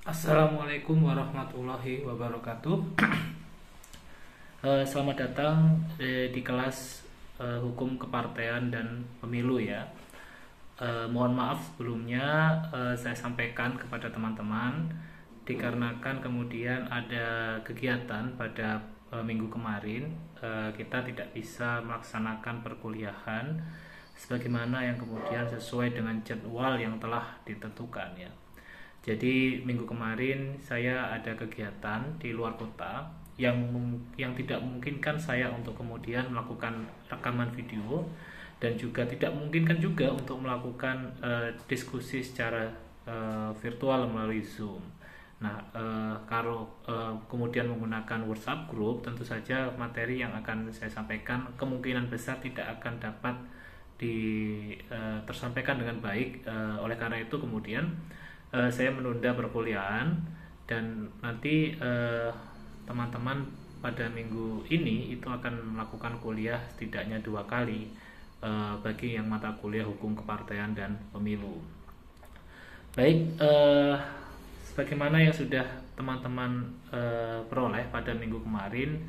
Assalamualaikum warahmatullahi wabarakatuh. Selamat datang di kelas Hukum Kepartean dan Pemilu ya. Mohon maaf sebelumnya saya sampaikan kepada teman-teman dikarenakan kemudian ada kegiatan pada minggu kemarin, kita tidak bisa melaksanakan perkuliahan sebagaimana yang kemudian sesuai dengan jadwal yang telah ditentukan ya. Jadi minggu kemarin saya ada kegiatan di luar kota yang tidak memungkinkan saya untuk kemudian melakukan rekaman video dan juga tidak memungkinkan juga untuk melakukan diskusi secara virtual melalui Zoom. Nah, kalau kemudian menggunakan WhatsApp group, tentu saja materi yang akan saya sampaikan kemungkinan besar tidak akan dapat tersampaikan dengan baik. Oleh karena itu kemudian saya menunda perkuliahan dan nanti teman-teman pada minggu ini itu akan melakukan kuliah setidaknya 2 kali bagi yang mata kuliah Hukum Kepartean dan Pemilu. Baik, sebagaimana yang sudah teman-teman peroleh pada minggu kemarin,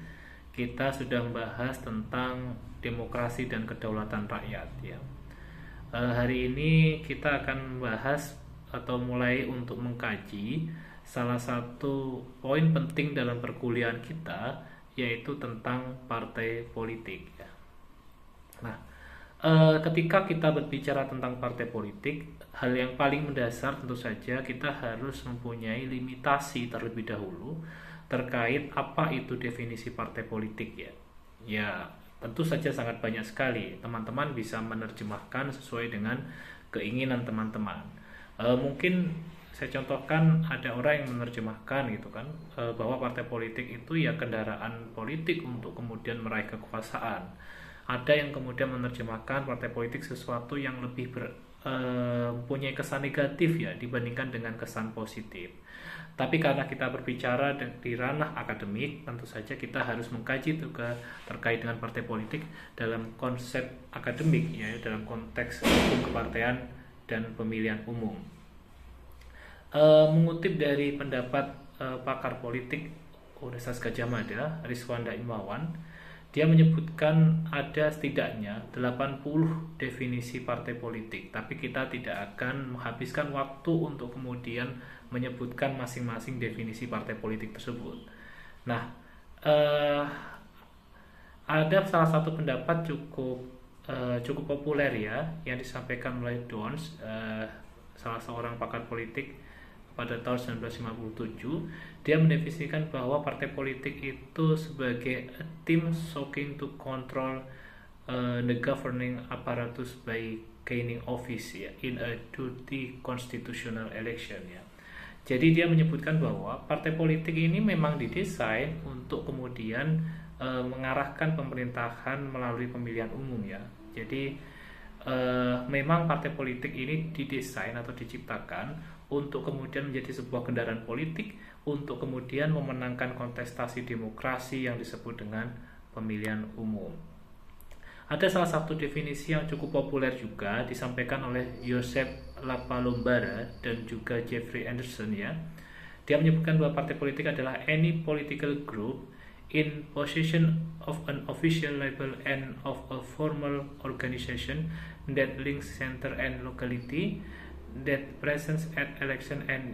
kita sudah membahas tentang demokrasi dan kedaulatan rakyat ya. Hari ini kita akan membahas atau mulai untuk mengkaji salah satu poin penting dalam perkuliahan kita, yaitu tentang partai politik ya. Nah, ketika kita berbicara tentang partai politik, hal yang paling mendasar tentu saja kita harus mempunyai limitasi terlebih dahulu terkait apa itu definisi partai politik ya. Ya, tentu saja sangat banyak sekali. Teman-teman bisa menerjemahkan sesuai dengan keinginan teman-teman. Mungkin saya contohkan, ada orang yang menerjemahkan gitu kan, bahwa partai politik itu ya kendaraan politik untuk kemudian meraih kekuasaan. Ada yang kemudian menerjemahkan partai politik sesuatu yang lebih mempunyai kesan negatif ya dibandingkan dengan kesan positif. Tapi karena kita berbicara di ranah akademik, tentu saja kita harus mengkaji juga terkait dengan partai politik dalam konsep akademik ya, dalam konteks hukum kepartean dan pemilihan umum. Mengutip dari pendapat pakar politik Universitas Gadjah Mada, Rizwanda Imawan, dia menyebutkan ada setidaknya 80 definisi partai politik, tapi kita tidak akan menghabiskan waktu untuk kemudian menyebutkan masing-masing definisi partai politik tersebut. Nah, ada salah satu pendapat cukup populer ya, yang disampaikan oleh Dons, salah seorang pakar politik pada tahun 1957. Dia mendefinisikan bahwa partai politik itu sebagai a team seeking to control the governing apparatus by gaining office ya, in a duty constitutional election ya. Jadi dia menyebutkan bahwa partai politik ini memang didesain untuk kemudian mengarahkan pemerintahan melalui pemilihan umum ya. Jadi memang partai politik ini didesain atau diciptakan untuk kemudian menjadi sebuah kendaraan politik untuk kemudian memenangkan kontestasi demokrasi yang disebut dengan pemilihan umum. Ada salah satu definisi yang cukup populer juga disampaikan oleh Joseph Lapalombara dan juga Jeffrey Anderson ya. Dia menyebutkan bahwa partai politik adalah any political group in possession of an official label and of a formal organization that links center and locality, that presents at election and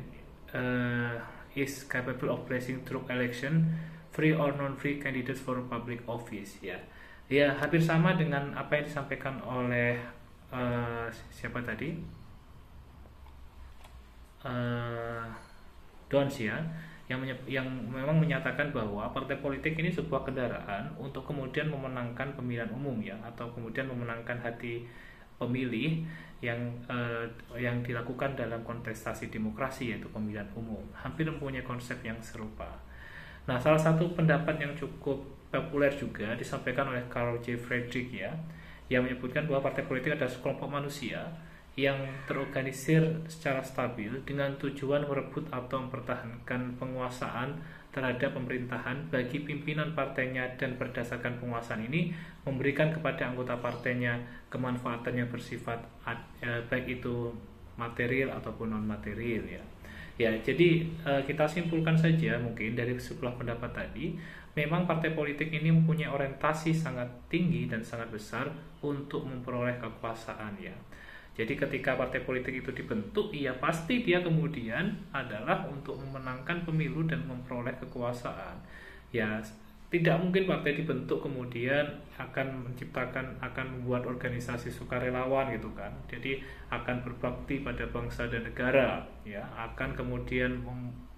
is capable of placing through election free or non-free candidates for public office ya. Ya, hampir sama dengan apa yang disampaikan oleh siapa tadi? Dons ya, yang memang menyatakan bahwa partai politik ini sebuah kendaraan untuk kemudian memenangkan pemilihan umum ya, atau kemudian memenangkan hati pemilih yang dilakukan dalam kontestasi demokrasi, yaitu pemilihan umum. Hampir mempunyai konsep yang serupa. Nah, salah satu pendapat yang cukup populer juga disampaikan oleh Carl J. Frederick ya, yang menyebutkan bahwa partai politik adalah sekelompok manusia yang terorganisir secara stabil dengan tujuan merebut atau mempertahankan penguasaan terhadap pemerintahan bagi pimpinan partainya, dan berdasarkan penguasaan ini memberikan kepada anggota partainya kemanfaatan yang bersifat baik itu material ataupun non material ya. Ya, jadi kita simpulkan saja mungkin dari sebuah pendapat tadi, memang partai politik ini mempunyai orientasi sangat tinggi dan sangat besar untuk memperoleh kekuasaan ya. Jadi ketika partai politik itu dibentuk, ya pasti dia kemudian adalah untuk memenangkan pemilu dan memperoleh kekuasaan. Ya, tidak mungkin partai dibentuk kemudian akan membuat organisasi sukarelawan gitu kan. Jadi akan berbakti pada bangsa dan negara, ya, akan kemudian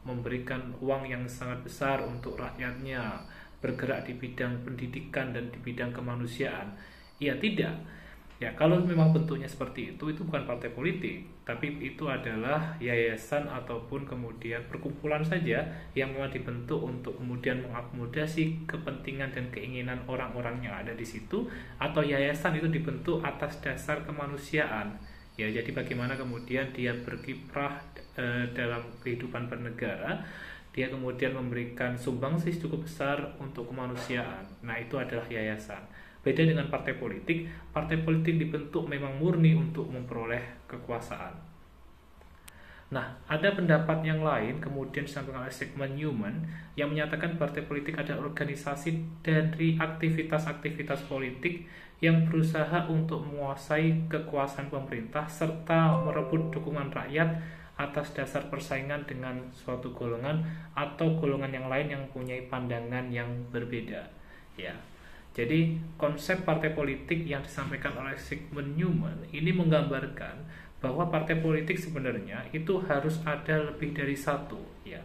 memberikan uang yang sangat besar untuk rakyatnya, bergerak di bidang pendidikan dan di bidang kemanusiaan. Ya tidak. Ya, kalau memang bentuknya seperti itu bukan partai politik, tapi itu adalah yayasan ataupun kemudian perkumpulan saja yang memang dibentuk untuk kemudian mengakomodasi kepentingan dan keinginan orang-orang yang ada di situ, atau yayasan itu dibentuk atas dasar kemanusiaan. Ya, jadi bagaimana kemudian dia berkiprah dalam kehidupan bernegara, dia kemudian memberikan sumbangsih cukup besar untuk kemanusiaan. Nah, itu adalah yayasan. Beda dengan partai politik dibentuk memang murni untuk memperoleh kekuasaan. Nah, ada pendapat yang lain kemudian disampaikan oleh Sigmund Newman yang menyatakan partai politik adalah organisasi dari aktivitas-aktivitas politik yang berusaha untuk menguasai kekuasaan pemerintah serta merebut dukungan rakyat atas dasar persaingan dengan suatu golongan atau golongan yang lain yang mempunyai pandangan yang berbeda. Ya. Jadi konsep partai politik yang disampaikan oleh Sigmund Newman ini menggambarkan bahwa partai politik sebenarnya itu harus ada lebih dari satu, ya.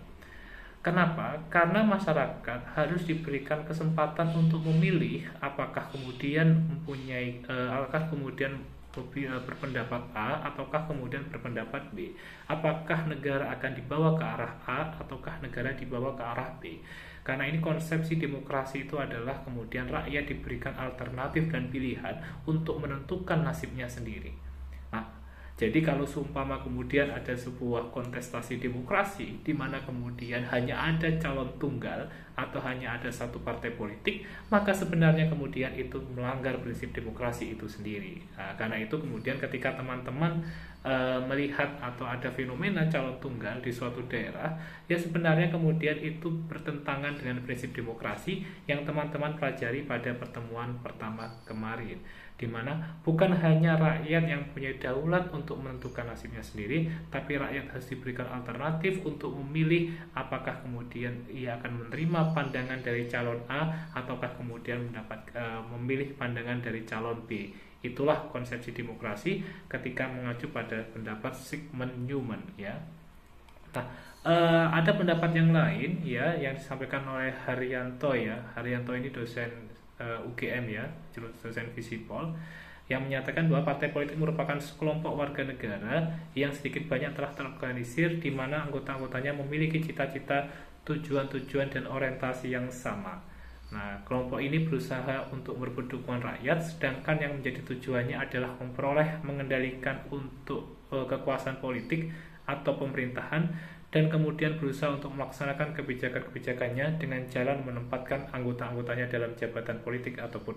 Kenapa? Karena masyarakat harus diberikan kesempatan untuk memilih apakah kemudian berpendapat A ataukah kemudian berpendapat B. Apakah negara akan dibawa ke arah A ataukah negara dibawa ke arah B. Karena ini konsepsi demokrasi itu adalah kemudian rakyat diberikan alternatif dan pilihan untuk menentukan nasibnya sendiri. Nah, jadi kalau seumpama kemudian ada sebuah kontestasi demokrasi di mana kemudian hanya ada calon tunggal atau hanya ada satu partai politik, maka sebenarnya kemudian itu melanggar prinsip demokrasi itu sendiri. Nah, karena itu kemudian ketika teman-teman melihat atau ada fenomena calon tunggal di suatu daerah, ya sebenarnya kemudian itu bertentangan dengan prinsip demokrasi yang teman-teman pelajari pada pertemuan pertama kemarin, di mana bukan hanya rakyat yang punya daulat untuk menentukan nasibnya sendiri, tapi rakyat harus diberikan alternatif untuk memilih apakah kemudian ia akan menerima pandangan dari calon A ataukah kemudian memilih pandangan dari calon B. Itulah konsepsi demokrasi ketika mengacu pada pendapat Sigmund Newman, ya. Nah, ada pendapat yang lain ya yang disampaikan oleh Haryanto ya. Haryanto ini dosen UGM ya, dosen Visipol, yang menyatakan bahwa partai politik merupakan sekelompok warga negara yang sedikit banyak telah terorganisir di mana anggota-anggotanya memiliki cita-cita, tujuan-tujuan dan orientasi yang sama. Nah, kelompok ini berusaha untuk merebut dukungan rakyat, sedangkan yang menjadi tujuannya adalah memperoleh, mengendalikan untuk kekuasaan politik atau pemerintahan, dan kemudian berusaha untuk melaksanakan kebijakan-kebijakannya dengan jalan menempatkan anggota-anggotanya dalam jabatan politik ataupun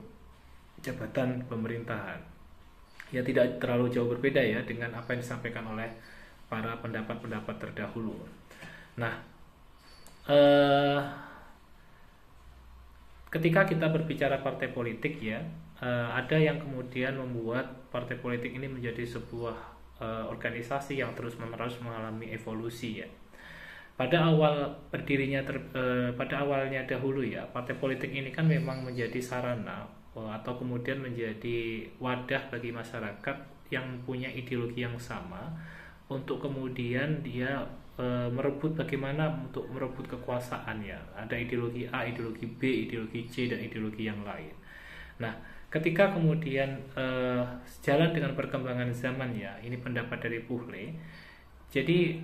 jabatan pemerintahan. Ya, tidak terlalu jauh berbeda ya dengan apa yang disampaikan oleh para pendapat-pendapat terdahulu. Nah, ketika kita berbicara partai politik ya, ada yang kemudian membuat partai politik ini menjadi sebuah organisasi yang terus-menerus mengalami evolusi ya. Pada awalnya dahulu ya, partai politik ini kan memang menjadi sarana atau kemudian menjadi wadah bagi masyarakat yang punya ideologi yang sama untuk kemudian dia merebut bagaimana untuk merebut kekuasaannya. Ada ideologi A, ideologi B, ideologi C, dan ideologi yang lain. Nah, ketika kemudian sejalan dengan perkembangan zaman ya, ini pendapat dari Puhle. Jadi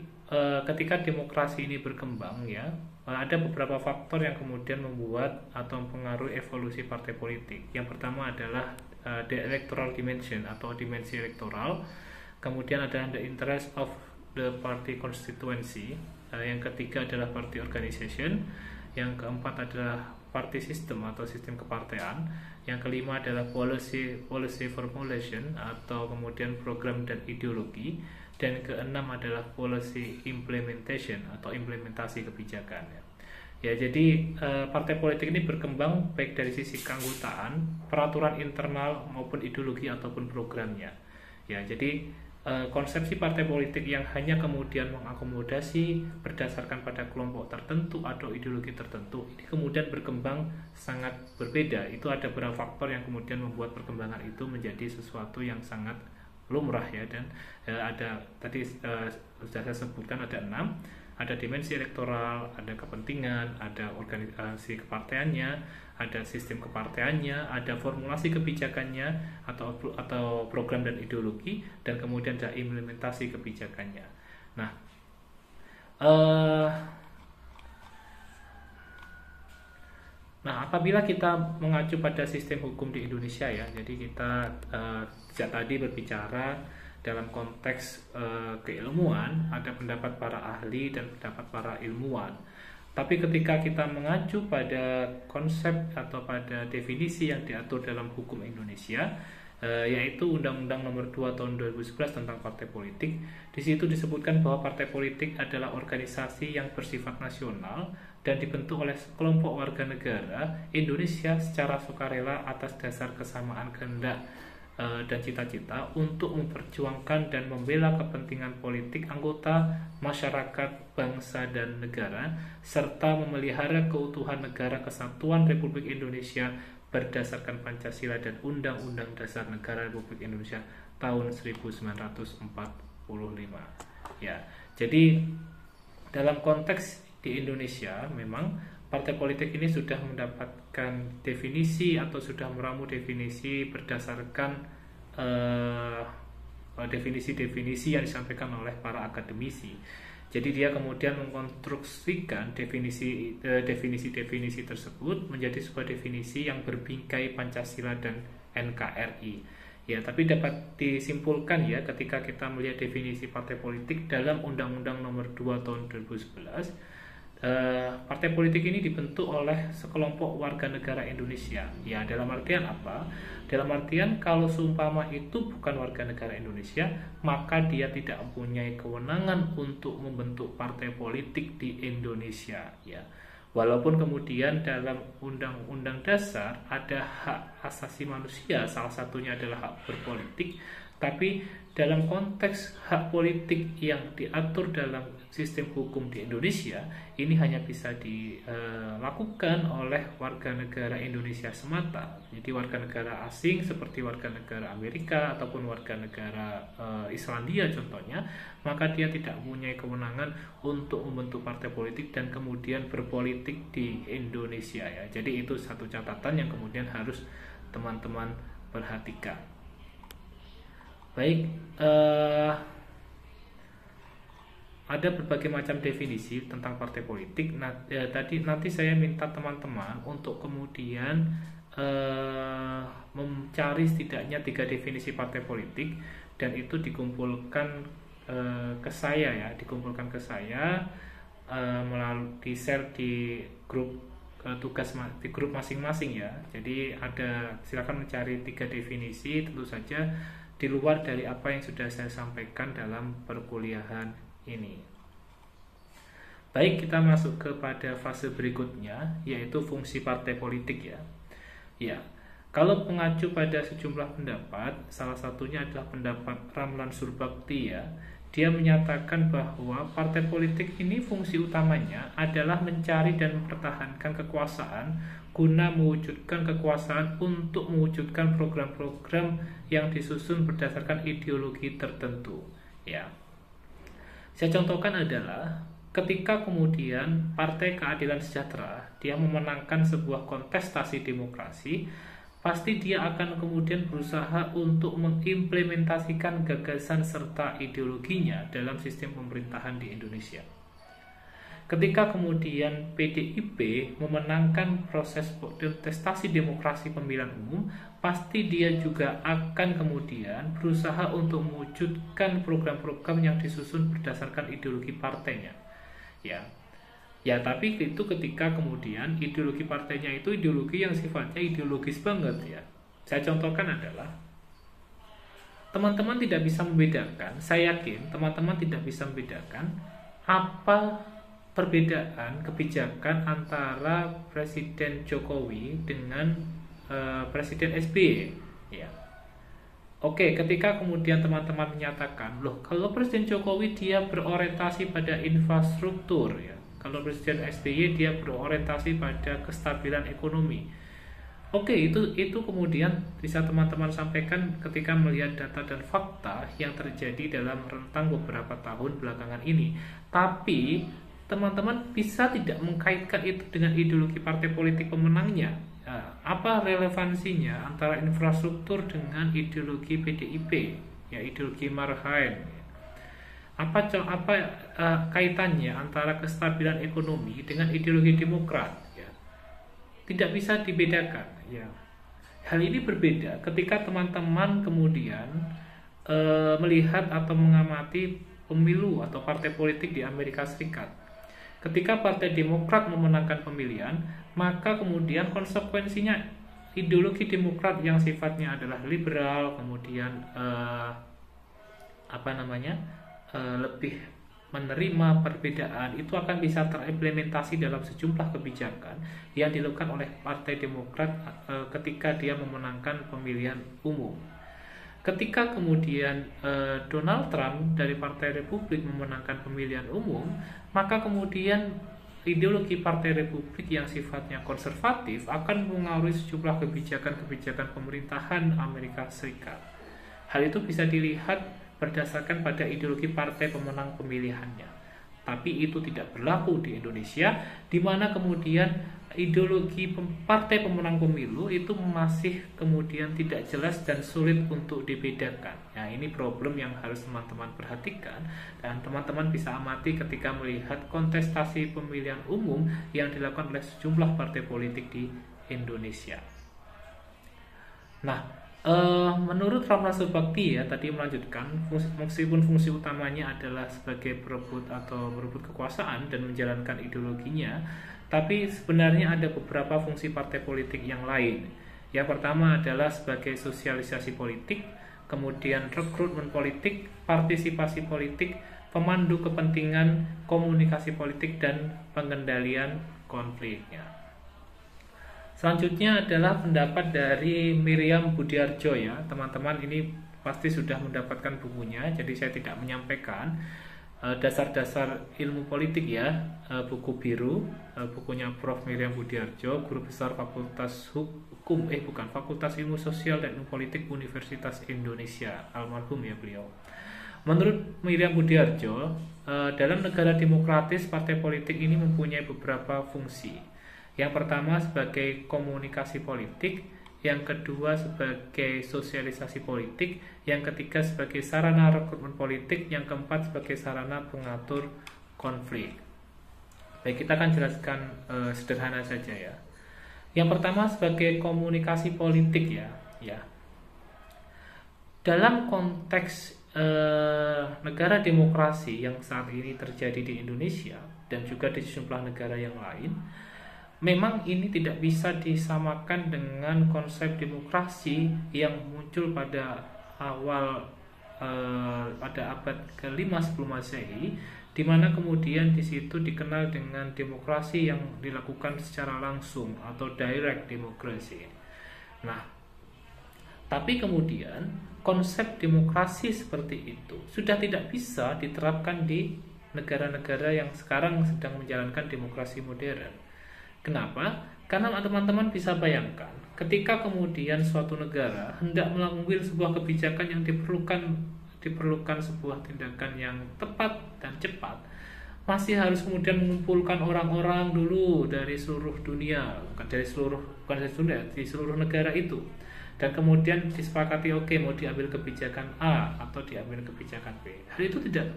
ketika demokrasi ini berkembang ya, ada beberapa faktor yang kemudian membuat atau mempengaruhi evolusi partai politik. Yang pertama adalah the electoral dimension atau dimensi elektoral. Kemudian ada the interest of the party constituency. Yang ketiga adalah party organization. Yang keempat adalah party system atau sistem kepartean. Yang kelima adalah policy formulation atau kemudian program dan ideologi. Dan keenam adalah policy implementation atau implementasi kebijakan. Ya, jadi partai politik ini berkembang baik dari sisi keanggotaan, peraturan internal maupun ideologi ataupun programnya. Ya, jadi konsepsi partai politik yang hanya kemudian mengakomodasi berdasarkan pada kelompok tertentu atau ideologi tertentu ini kemudian berkembang sangat berbeda. Itu ada beberapa faktor yang kemudian membuat perkembangan itu menjadi sesuatu yang sangat lumrah ya. Dan ada tadi sudah saya sebutkan ada 6. Ada dimensi elektoral, ada kepentingan, ada organisasi keparteannya, ada sistem keparteannya, ada formulasi kebijakannya atau program dan ideologi, dan kemudian ada implementasi kebijakannya. Nah, apabila kita mengacu pada sistem hukum di Indonesia ya, jadi kita sejak tadi berbicara dalam konteks keilmuan, ada pendapat para ahli dan pendapat para ilmuwan. Tapi ketika kita mengacu pada konsep atau pada definisi yang diatur dalam hukum Indonesia, yaitu Undang-Undang Nomor 2 Tahun 2011 tentang partai politik, di situ disebutkan bahwa partai politik adalah organisasi yang bersifat nasional dan dibentuk oleh sekelompok warga negara Indonesia secara sukarela atas dasar kesamaan kehendak dan cita-cita untuk memperjuangkan dan membela kepentingan politik anggota masyarakat, bangsa, dan negara, serta memelihara keutuhan negara kesatuan Republik Indonesia berdasarkan Pancasila dan Undang-Undang Dasar Negara Republik Indonesia tahun 1945. Ya, jadi dalam konteks di Indonesia memang partai politik ini sudah mendapatkan definisi atau sudah meramu definisi berdasarkan definisi-definisi yang disampaikan oleh para akademisi. Jadi dia kemudian mengkonstruksikan definisi-definisi tersebut menjadi sebuah definisi yang berbingkai Pancasila dan NKRI. Ya, tapi dapat disimpulkan ya ketika kita melihat definisi partai politik dalam Undang-Undang Nomor 2 Tahun 2011. Partai politik ini dibentuk oleh sekelompok warga negara Indonesia. Ya, dalam artian apa? Dalam artian kalau seumpama itu bukan warga negara Indonesia, maka dia tidak mempunyai kewenangan untuk membentuk partai politik di Indonesia. Ya, walaupun kemudian dalam Undang-Undang Dasar ada hak asasi manusia, salah satunya adalah hak berpolitik, tapi dalam konteks hak politik yang diatur dalam sistem hukum di Indonesia, ini hanya bisa dilakukan oleh warga negara Indonesia semata. Jadi warga negara asing seperti warga negara Amerika ataupun warga negara Islandia contohnya, maka dia tidak mempunyai kewenangan untuk membentuk partai politik dan kemudian berpolitik di Indonesia ya. Jadi itu satu catatan yang kemudian harus teman-teman perhatikan. Baik, ada berbagai macam definisi tentang partai politik. Nah, nanti saya minta teman-teman untuk kemudian mencari setidaknya 3 definisi partai politik dan itu dikumpulkan ke saya ya, melalui di-share di grup tugas di grup masing-masing ya. Jadi silakan mencari 3 definisi, tentu saja di luar dari apa yang sudah saya sampaikan dalam perkuliahan ini. Baik, kita masuk kepada fase berikutnya, yaitu fungsi partai politik ya. Ya, kalau mengacu pada sejumlah pendapat, salah satunya adalah pendapat Ramlan Surbakti ya. Dia menyatakan bahwa partai politik ini fungsi utamanya adalah mencari dan mempertahankan kekuasaan guna mewujudkan kekuasaan untuk mewujudkan program-program yang disusun berdasarkan ideologi tertentu. Ya, saya contohkan adalah ketika kemudian Partai Keadilan Sejahtera dia memenangkan sebuah kontestasi demokrasi, pasti dia akan kemudian berusaha untuk mengimplementasikan gagasan serta ideologinya dalam sistem pemerintahan di Indonesia. Ketika kemudian PDIP memenangkan proses kontestasi demokrasi pemilihan umum, pasti dia juga akan kemudian berusaha untuk mewujudkan program-program yang disusun berdasarkan ideologi partainya. Ya, Ya, tapi itu ketika kemudian ideologi partainya itu ideologi yang sifatnya ideologis banget ya. Saya contohkan adalah teman-teman tidak bisa membedakan, saya yakin teman-teman tidak bisa membedakan apa perbedaan kebijakan antara Presiden Jokowi dengan Presiden SBY ya. Oke, ketika kemudian teman-teman menyatakan, loh kalau Presiden Jokowi dia berorientasi pada infrastruktur ya, kalau Presiden SBY dia berorientasi pada kestabilan ekonomi. Oke, itu kemudian bisa teman-teman sampaikan ketika melihat data dan fakta yang terjadi dalam rentang beberapa tahun belakangan ini. Tapi teman-teman bisa tidak mengkaitkan itu dengan ideologi partai politik pemenangnya. Apa relevansinya antara infrastruktur dengan ideologi PDIP, ya ideologi Marhaen? Apa kaitannya antara kestabilan ekonomi dengan ideologi Demokrat? Ya, tidak bisa dibedakan. Ya, hal ini berbeda ketika teman-teman kemudian melihat atau mengamati pemilu atau partai politik di Amerika Serikat. Ketika Partai Demokrat memenangkan pemilihan, maka kemudian konsekuensinya ideologi Demokrat yang sifatnya adalah liberal, kemudian lebih menerima perbedaan, itu akan bisa terimplementasi dalam sejumlah kebijakan yang dilakukan oleh Partai Demokrat ketika dia memenangkan pemilihan umum. Ketika kemudian Donald Trump dari Partai Republik memenangkan pemilihan umum, maka kemudian ideologi Partai Republik yang sifatnya konservatif akan mengaruhi sejumlah kebijakan-kebijakan pemerintahan Amerika Serikat. Hal itu bisa dilihat berdasarkan pada ideologi partai pemenang pemilihannya. Tapi itu tidak berlaku di Indonesia, di mana kemudian ideologi partai pemenang pemilu itu masih kemudian tidak jelas dan sulit untuk dibedakan. Ya, ini problem yang harus teman-teman perhatikan dan teman-teman bisa amati ketika melihat kontestasi pemilihan umum yang dilakukan oleh sejumlah partai politik di Indonesia. Nah, menurut Ramlan Subakti ya tadi melanjutkan, meskipun fungsi utamanya adalah sebagai berebut kekuasaan dan menjalankan ideologinya, tapi sebenarnya ada beberapa fungsi partai politik yang lain. Yang pertama adalah sebagai sosialisasi politik, kemudian rekrutmen politik, partisipasi politik, pemandu kepentingan, komunikasi politik, dan pengendalian konfliknya. Selanjutnya adalah pendapat dari Miriam Budiarjo ya, teman-teman ini pasti sudah mendapatkan bukunya, jadi saya tidak menyampaikan dasar-dasar ilmu politik ya, buku biru, bukunya Prof. Miriam Budiarjo, guru besar Fakultas Fakultas Ilmu Sosial dan Ilmu Politik Universitas Indonesia, almarhum ya beliau. Menurut Miriam Budiarjo, dalam negara demokratis partai politik ini mempunyai beberapa fungsi. Yang pertama sebagai komunikasi politik, yang kedua sebagai sosialisasi politik, yang ketiga sebagai sarana rekrutmen politik, yang keempat sebagai sarana pengatur konflik. Baik, kita akan jelaskan sederhana saja ya. Yang pertama sebagai komunikasi politik ya. Dalam konteks negara demokrasi yang saat ini terjadi di Indonesia dan juga di sejumlah negara yang lain, memang ini tidak bisa disamakan dengan konsep demokrasi yang muncul pada awal pada abad ke-5 sebelum Masehi, di mana kemudian di situ dikenal dengan demokrasi yang dilakukan secara langsung atau direct demokrasi. Nah, tapi kemudian konsep demokrasi seperti itu sudah tidak bisa diterapkan di negara-negara yang sekarang sedang menjalankan demokrasi modern. Kenapa? Karena teman-teman bisa bayangkan, ketika kemudian suatu negara hendak mengambil sebuah kebijakan yang diperlukan sebuah tindakan yang tepat dan cepat, masih harus kemudian mengumpulkan orang-orang dulu dari seluruh dunia, di seluruh negara itu, dan kemudian disepakati mau diambil kebijakan A atau diambil kebijakan B. Hal itu tidak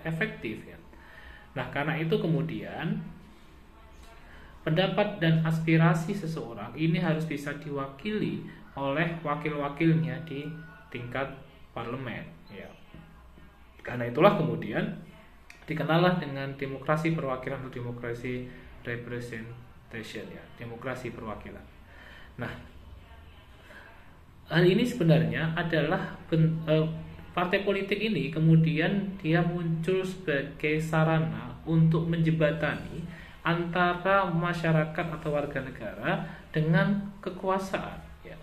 efektif ya. Nah, karena itu kemudian pendapat dan aspirasi seseorang ini harus bisa diwakili oleh wakil-wakilnya di tingkat parlemen ya. Karena itulah kemudian dikenallah dengan demokrasi perwakilan atau demokrasi representation ya, demokrasi perwakilan. Nah, hal ini sebenarnya adalah partai politik ini kemudian dia muncul sebagai sarana untuk menjembatani antara masyarakat atau warga negara dengan kekuasaan. Ya.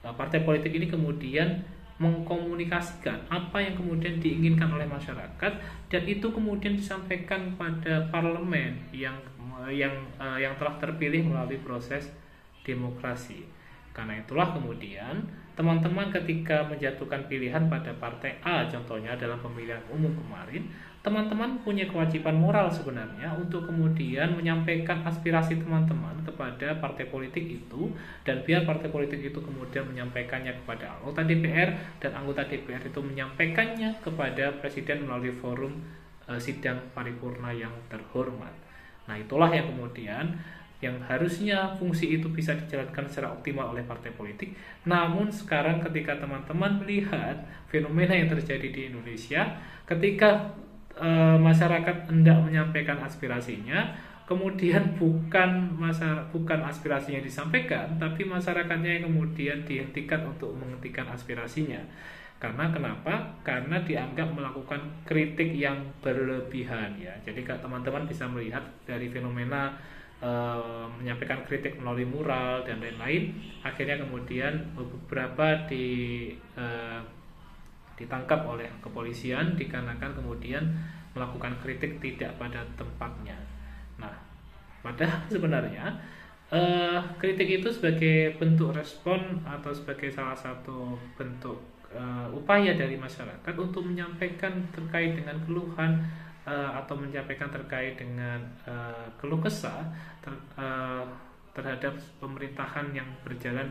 Partai politik ini kemudian mengkomunikasikan apa yang kemudian diinginkan oleh masyarakat, dan itu kemudian disampaikan pada parlemen yang telah terpilih melalui proses demokrasi. Karena itulah kemudian teman-teman ketika menjatuhkan pilihan pada partai A contohnya dalam pemilihan umum kemarin, teman-teman punya kewajiban moral sebenarnya untuk kemudian menyampaikan aspirasi teman-teman kepada partai politik itu, dan biar partai politik itu kemudian menyampaikannya kepada anggota DPR, dan anggota DPR itu menyampaikannya kepada presiden melalui forum sidang paripurna yang terhormat. Nah, itulah yang kemudian yang harusnya fungsi itu bisa dijalankan secara optimal oleh partai politik. Namun sekarang ketika teman-teman melihat fenomena yang terjadi di Indonesia, ketika masyarakat hendak menyampaikan aspirasinya, kemudian bukan aspirasinya disampaikan, tapi masyarakatnya yang kemudian dihentikan untuk menghentikan aspirasinya. Karena kenapa? Karena dianggap melakukan kritik yang berlebihan ya. Jadi teman-teman bisa melihat dari fenomena menyampaikan kritik melalui mural dan lain-lain, akhirnya kemudian beberapa ditangkap oleh kepolisian dikarenakan kemudian melakukan kritik tidak pada tempatnya. Nah, padahal sebenarnya kritik itu sebagai bentuk respon atau sebagai salah satu bentuk upaya dari masyarakat untuk menyampaikan terkait dengan keluhan atau menyampaikan terkait dengan keluh kesah terhadap pemerintahan yang berjalan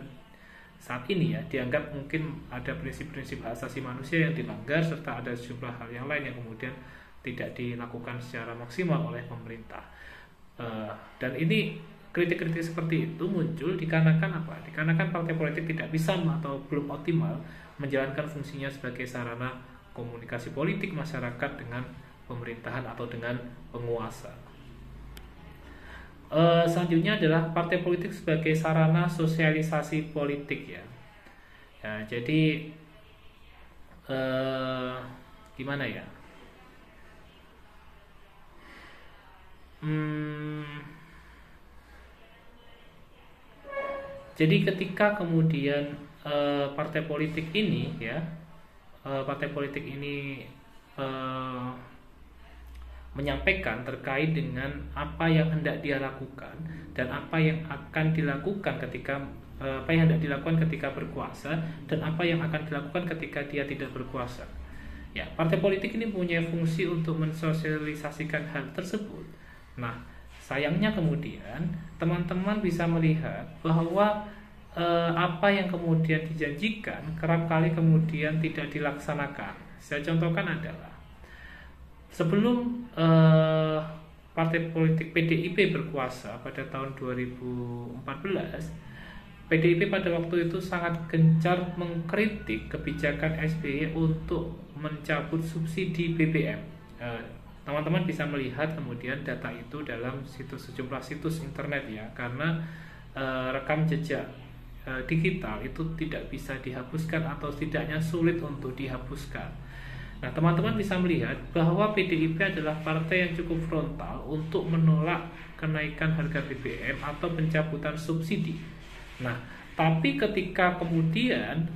saat ini ya. Dianggap mungkin ada prinsip-prinsip hak asasi manusia yang dilanggar, serta ada sejumlah hal yang lain yang kemudian tidak dilakukan secara maksimal oleh pemerintah. Dan ini kritik-kritik seperti itu muncul dikarenakan apa? Dikarenakan partai politik tidak bisa atau belum optimal menjalankan fungsinya sebagai sarana komunikasi politik masyarakat dengan pemerintahan atau dengan penguasa. Selanjutnya adalah partai politik sebagai sarana sosialisasi politik ya. Ya, jadi gimana ya? Jadi ketika kemudian partai politik ini ya, menyampaikan terkait dengan apa yang hendak dia lakukan dan apa yang akan dilakukan ketika berkuasa dan apa yang akan dilakukan ketika dia tidak berkuasa. Ya, partai politik ini punya fungsi untuk mensosialisasikan hal tersebut. Nah, sayangnya kemudian teman-teman bisa melihat bahwa apa yang kemudian dijanjikan kerap kali kemudian tidak dilaksanakan. Saya contohkan adalah sebelum partai politik PDIP berkuasa pada tahun 2014, PDIP pada waktu itu sangat gencar mengkritik kebijakan SBY untuk mencabut subsidi BBM. Teman-teman bisa melihat kemudian data itu dalam sejumlah situs internet ya, karena rekam jejak digital itu tidak bisa dihapuskan atau setidaknya sulit untuk dihapuskan. Nah, teman-teman bisa melihat bahwa PDIP adalah partai yang cukup frontal untuk menolak kenaikan harga BBM atau pencabutan subsidi. Nah, tapi ketika kemudian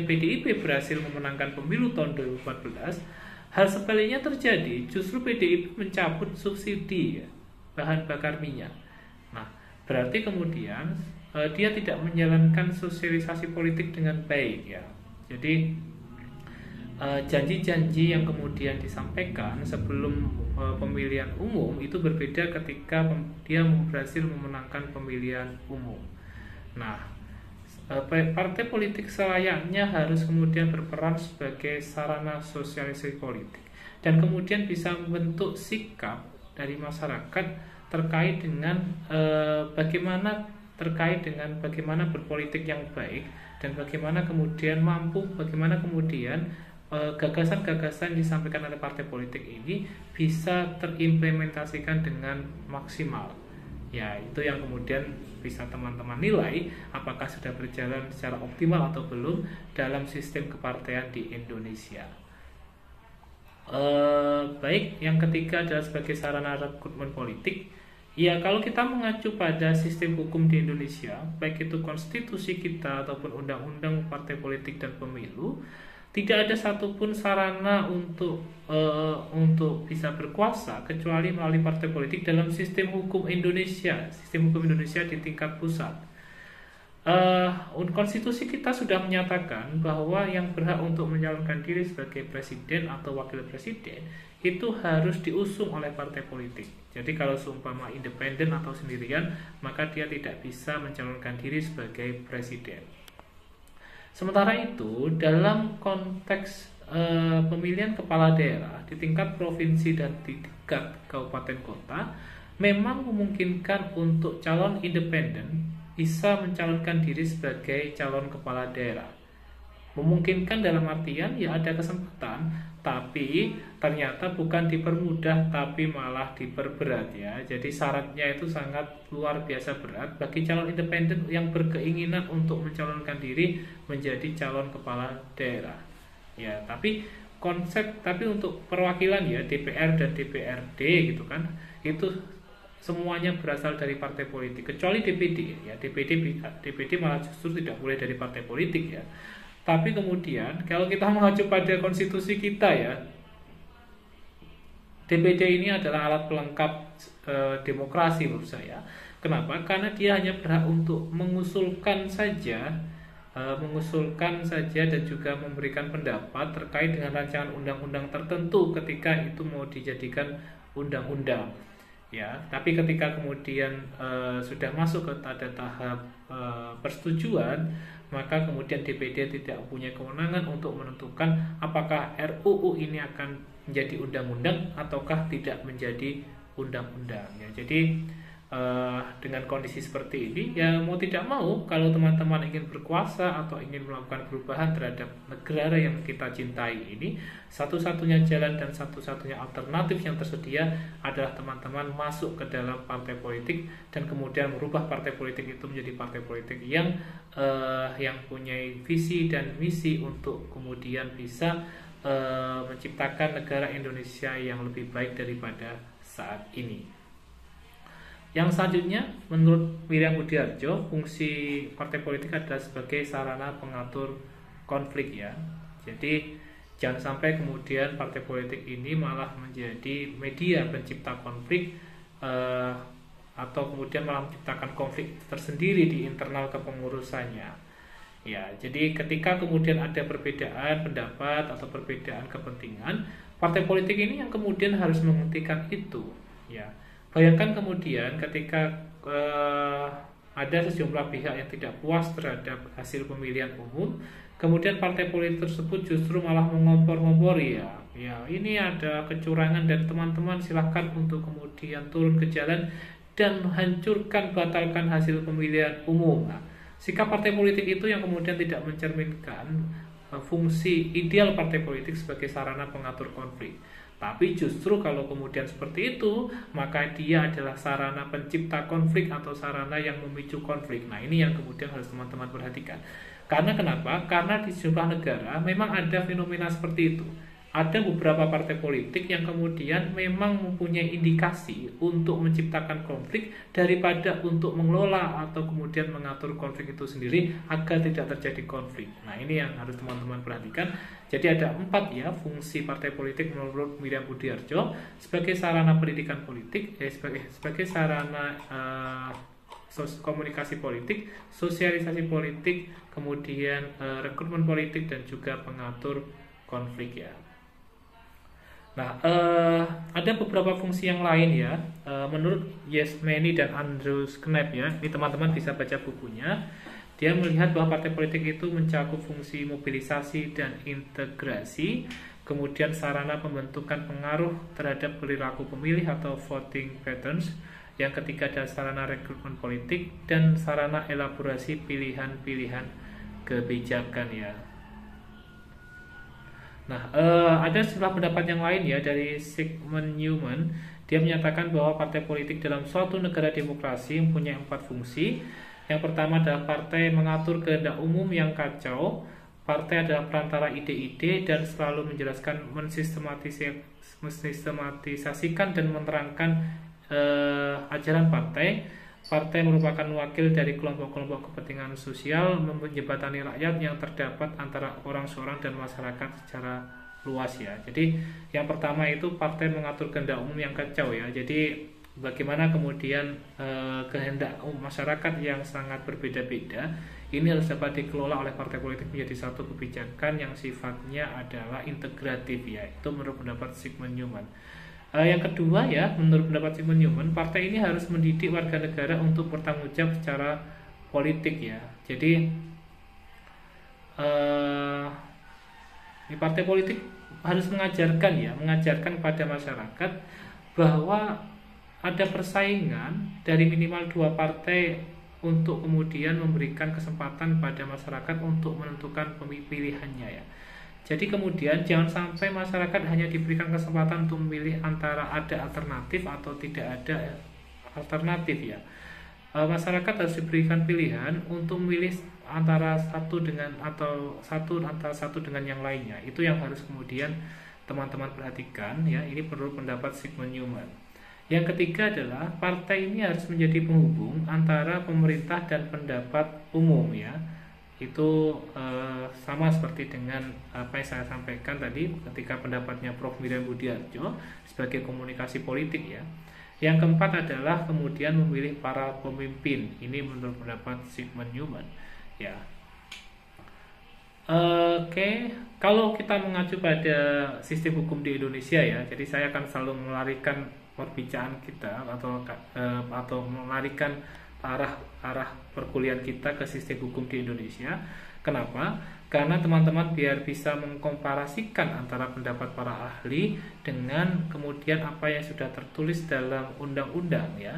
PDIP berhasil memenangkan pemilu tahun 2014, hal sebaliknya terjadi. Justru PDIP mencabut subsidi bahan bakar minyak. Nah, berarti kemudian dia tidak menjalankan sosialisasi politik dengan baik ya. Jadi janji-janji yang kemudian disampaikan sebelum pemilihan umum itu berbeda ketika dia berhasil memenangkan pemilihan umum. Nah, partai politik selayaknya harus kemudian berperan sebagai sarana sosialisasi politik dan kemudian bisa membentuk sikap dari masyarakat terkait dengan bagaimana terkait dengan bagaimana berpolitik yang baik dan bagaimana kemudian gagasan-gagasan yang disampaikan oleh partai politik ini bisa terimplementasikan dengan maksimal. Ya, itu yang kemudian bisa teman-teman nilai apakah sudah berjalan secara optimal atau belum dalam sistem kepartean di Indonesia. Baik, yang ketiga adalah sebagai sarana rekrutmen politik. Ya, kalau kita mengacu pada sistem hukum di Indonesia, baik itu konstitusi kita ataupun undang-undang partai politik dan pemilu, tidak ada satupun sarana untuk bisa berkuasa kecuali melalui partai politik dalam sistem hukum Indonesia di tingkat pusat. Konstitusi kita sudah menyatakan bahwa yang berhak untuk mencalonkan diri sebagai presiden atau wakil presiden itu harus diusung oleh partai politik. Jadi kalau seumpama independen atau sendirian, maka dia tidak bisa mencalonkan diri sebagai presiden. Sementara itu, dalam konteks pemilihan kepala daerah di tingkat provinsi dan di tingkat kabupaten kota, memang memungkinkan untuk calon independen bisa mencalonkan diri sebagai calon kepala daerah. Memungkinkan dalam artian ya ada kesempatan, tapi ternyata bukan dipermudah tapi malah diperberat ya. Jadi syaratnya itu sangat luar biasa berat bagi calon independen yang berkeinginan untuk mencalonkan diri menjadi calon kepala daerah. Ya, tapi untuk perwakilan ya DPR dan DPRD gitu kan, itu semuanya berasal dari partai politik kecuali DPD ya. DPD malah justru tidak boleh dari partai politik ya. Tapi kemudian kalau kita mengacu pada konstitusi kita ya, DPD ini adalah alat pelengkap demokrasi menurut saya. Kenapa? Karena dia hanya berhak untuk mengusulkan saja dan juga memberikan pendapat terkait dengan rancangan undang-undang tertentu ketika itu mau dijadikan undang-undang. Ya, tapi ketika kemudian sudah masuk pada tahap persetujuan, maka kemudian DPD tidak punya kewenangan untuk menentukan apakah RUU ini akan menjadi undang-undang ataukah tidak menjadi undang-undang. Ya, jadi dengan kondisi seperti ini, ya mau tidak mau, kalau teman-teman ingin berkuasa atau ingin melakukan perubahan terhadap negara yang kita cintai ini, satu-satunya jalan dan satu-satunya alternatif yang tersedia adalah teman-teman masuk ke dalam partai politik dan kemudian merubah partai politik itu menjadi partai politik yang punya visi dan misi untuk kemudian bisa menciptakan negara Indonesia yang lebih baik daripada saat ini. Yang selanjutnya, menurut Miriam Budiarjo, fungsi partai politik adalah sebagai sarana pengatur konflik ya. Jadi jangan sampai kemudian partai politik ini malah menjadi media pencipta konflik atau kemudian malah menciptakan konflik tersendiri di internal kepengurusannya. Ya, jadi ketika kemudian ada perbedaan pendapat atau perbedaan kepentingan, partai politik ini yang kemudian harus menghentikan itu. Ya, bayangkan kemudian ketika ada sejumlah pihak yang tidak puas terhadap hasil pemilihan umum, kemudian partai politik tersebut justru malah mengompor-ngompori ya ini ada kecurangan dan teman-teman silahkan untuk kemudian turun ke jalan dan hancurkan, batalkan hasil pemilihan umum. Nah, sikap partai politik itu yang kemudian tidak mencerminkan fungsi ideal partai politik sebagai sarana pengatur konflik. Tapi justru kalau kemudian seperti itu, maka dia adalah sarana pencipta konflik atau sarana yang memicu konflik. Nah, ini yang kemudian harus teman-teman perhatikan. Karena kenapa? Karena di sejumlah negara memang ada fenomena seperti itu. Ada beberapa partai politik yang kemudian memang mempunyai indikasi untuk menciptakan konflik daripada untuk mengelola atau kemudian mengatur konflik itu sendiri agar tidak terjadi konflik. Nah, ini yang harus teman-teman perhatikan. Jadi ada 4 ya fungsi partai politik menurut Miriam Budiarjo: sebagai sarana pendidikan politik, sebagai sarana komunikasi politik, sosialisasi politik, kemudian rekrutmen politik dan juga pengatur konflik ya. Nah, ada beberapa fungsi yang lain ya. Menurut Yasmani dan Andrew Knapp ya, ini teman-teman bisa baca bukunya. Dia melihat bahwa partai politik itu mencakup fungsi mobilisasi dan integrasi, kemudian sarana pembentukan pengaruh terhadap perilaku pemilih atau voting patterns. yang ketiga adalah sarana rekrutmen politik, dan sarana elaborasi pilihan-pilihan kebijakan ya. Nah, ada sebuah pendapat yang lain ya dari Sigmund Newman. Dia menyatakan bahwa partai politik dalam suatu negara demokrasi mempunyai 4 fungsi. Yang pertama adalah partai mengatur kehendak umum yang kacau. Partai adalah perantara ide-ide dan selalu menjelaskan, mensistematisasikan dan menerangkan ajaran partai. Partai merupakan wakil dari kelompok-kelompok kepentingan sosial, menjembatani rakyat yang terdapat antara orang seorang dan masyarakat secara luas ya. Jadi yang pertama itu partai mengatur kehendak umum yang kacau ya. Jadi bagaimana kemudian kehendak masyarakat yang sangat berbeda-beda ini harus dapat dikelola oleh partai politik menjadi satu kebijakan yang sifatnya adalah integratif ya. Itu menurut pendapat Sigmund Newman. Yang kedua ya, menurut pendapat Sigmund Newman, partai ini harus mendidik warga negara untuk bertanggung jawab secara politik ya. Jadi di partai politik harus mengajarkan kepada masyarakat bahwa ada persaingan dari minimal 2 partai untuk kemudian memberikan kesempatan pada masyarakat untuk menentukan pilihannya ya. Jadi kemudian jangan sampai masyarakat hanya diberikan kesempatan untuk memilih antara ada alternatif atau tidak ada alternatif ya. Masyarakat harus diberikan pilihan untuk memilih antara satu dengan yang lainnya. Itu yang harus kemudian teman-teman perhatikan ya. Ini menurut pendapat Sigmund Newman. Yang ketiga adalah partai ini harus menjadi penghubung antara pemerintah dan pendapat umum ya. Itu sama seperti dengan apa yang saya sampaikan tadi ketika pendapatnya Prof. Miriam Budiarjo sebagai komunikasi politik ya. Yang keempat adalah kemudian memilih para pemimpin. Ini menurut pendapat Sigmund Newman ya. Oke, kalau kita mengacu pada sistem hukum di Indonesia ya, jadi saya akan selalu melarikan perbincangan kita atau melarikan arah perkuliahan kita ke sistem hukum di Indonesia. Kenapa? Karena teman-teman biar bisa mengkomparasikan antara pendapat para ahli dengan kemudian apa yang sudah tertulis dalam undang-undang ya.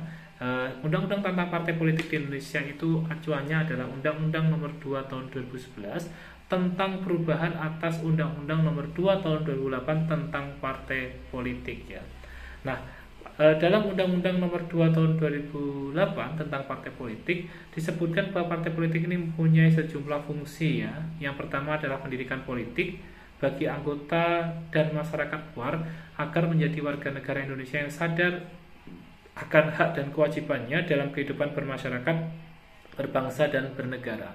Undang-undang tentang partai politik di Indonesia itu acuannya adalah Undang-Undang Nomor 2 Tahun 2011 tentang perubahan atas Undang-Undang Nomor 2 Tahun 2008 tentang partai politik ya. Nah, dalam Undang-Undang Nomor 2 Tahun 2008 tentang partai politik disebutkan bahwa partai politik ini mempunyai sejumlah fungsi ya. Yang pertama adalah pendidikan politik bagi anggota dan masyarakat luar agar menjadi warga negara Indonesia yang sadar akan hak dan kewajibannya dalam kehidupan bermasyarakat, berbangsa dan bernegara.